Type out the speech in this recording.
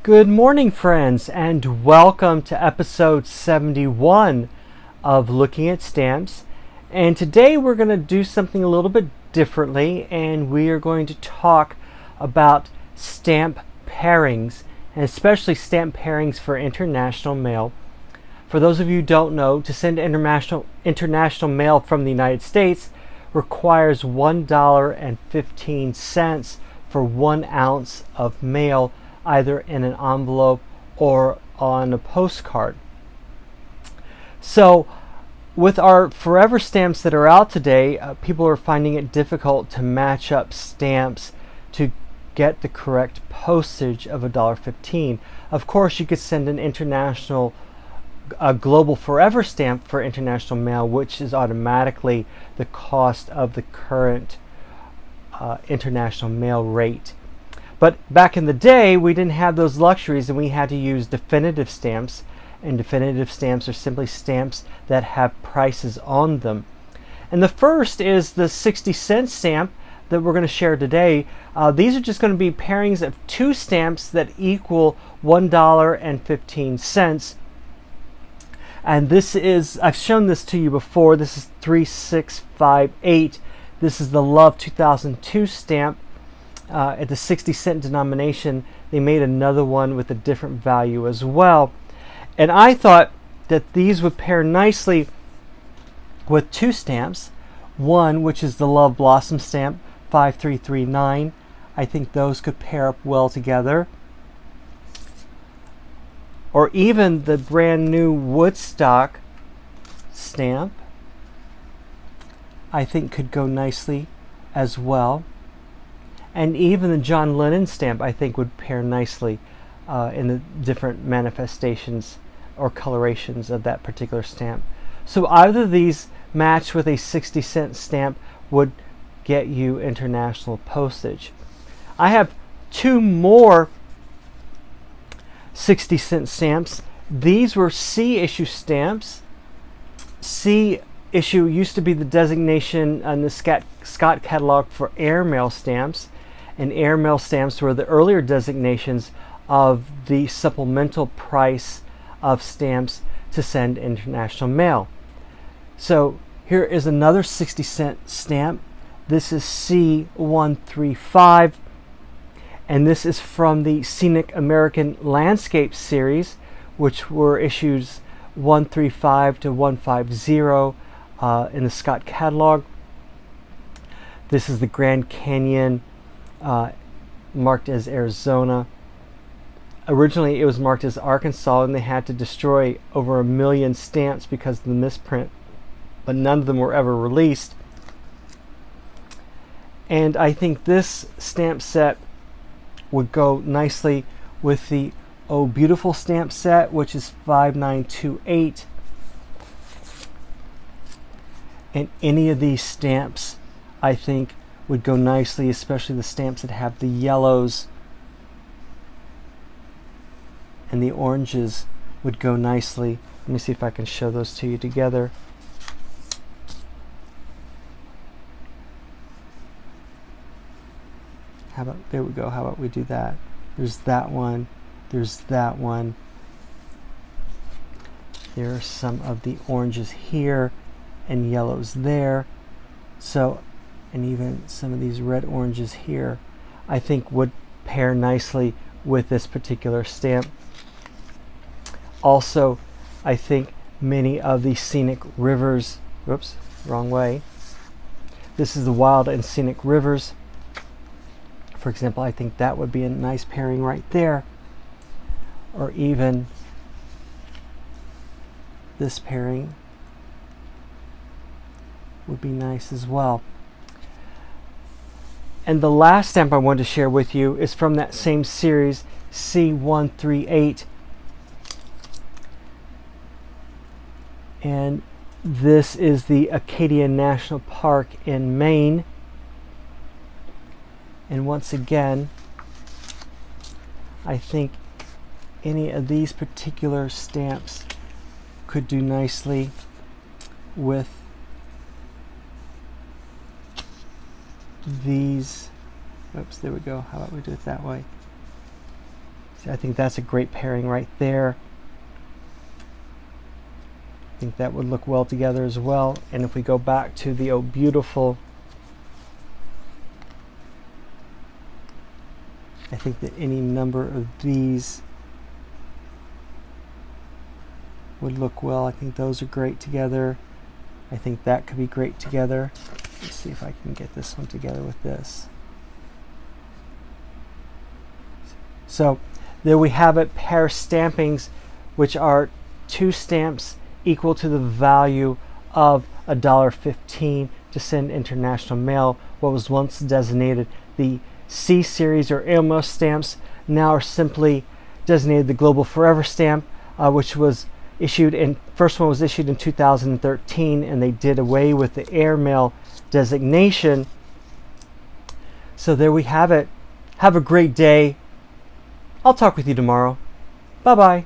Good morning, friends, and welcome to episode 71 of Looking at Stamps. And today we're going to do something a little bit differently, and we are going to talk about stamp pairings, and especially stamp pairings for international mail. For those of you who don't know, to send international mail from the United States requires $1.15 for 1 ounce of mail, either in an envelope or on a postcard. So with our forever stamps that are out today, people are finding it difficult to match up stamps to get the correct postage of $1.15. Of course, you could send an international global forever stamp for international mail, which is automatically the cost of the current international mail rate. But back in the day, we didn't have those luxuries, and we had to use definitive stamps. And definitive stamps are simply stamps that have prices on them. And the first is the 60-cent stamp that we're going to share today. These are just going to be pairings of two stamps that equal $1.15. And this is, I've shown this to you before. This is 3658. This is the Love 2002 stamp. At the 60-cent denomination, they made another one with a different value as well. And I thought that these would pair nicely with two stamps. One, which is the Love Blossom stamp, 5339. I think those could pair up well together. Or even the brand new Woodstock stamp, I think could go nicely as well. And even the John Lennon stamp, I think, would pair nicely in the different manifestations or colorations of that particular stamp. So either of these matched with a 60-cent stamp would get you international postage. I have two more 60-cent stamps. These were C issue stamps. C issue used to be the designation on the Scott catalog for airmail stamps. And airmail stamps were the earlier designations of the supplemental price of stamps to send international mail. So here is another 60-cent stamp. This is C135, and this is from the Scenic American Landscape series, which were issues 135 to 150 in the Scott catalog. This is the Grand Canyon, marked as Arizona. Originally it was marked as Arkansas, and they had to destroy over 1 million stamps because of the misprint, but none of them were ever released. And I think this stamp set would go nicely with the Oh Beautiful stamp set, which is 5928. And any of these stamps, I think, would go nicely, especially the stamps that have the yellows and the oranges would go nicely. Let me see if I can show those to you together. How about, there we go, how about we do that? There's that one, there's that one. There are some of the oranges here and yellows there. So, and even some of these red oranges here, I think would pair nicely with this particular stamp. Also, I think many of the Scenic Rivers, whoops, wrong way. This is the Wild and Scenic Rivers. For example, I think that would be a nice pairing right there. Or even this pairing would be nice as well. And the last stamp I wanted to share with you is from that same series, C138. And this is the Acadia National Park in Maine. And once again, I think any of these particular stamps could do nicely with these. Oops, there we go. How about we do it that way? So I think that's a great pairing right there. I think that would look well together as well. And if we go back to the Oh Beautiful, I think that any number of these would look well. I think those are great together. I think that could be great together. Let's see if I can get this one together with this. So there we have it, pair stampings, which are 2 stamps equal to the value of $1.15 to send international mail. What was once designated the C series or AMO stamps now are simply designated the Global Forever stamp, which was issued in, first one was issued in 2013, and they did away with the airmail designation. So there we have it. Have a great day. I'll talk with you tomorrow. Bye bye.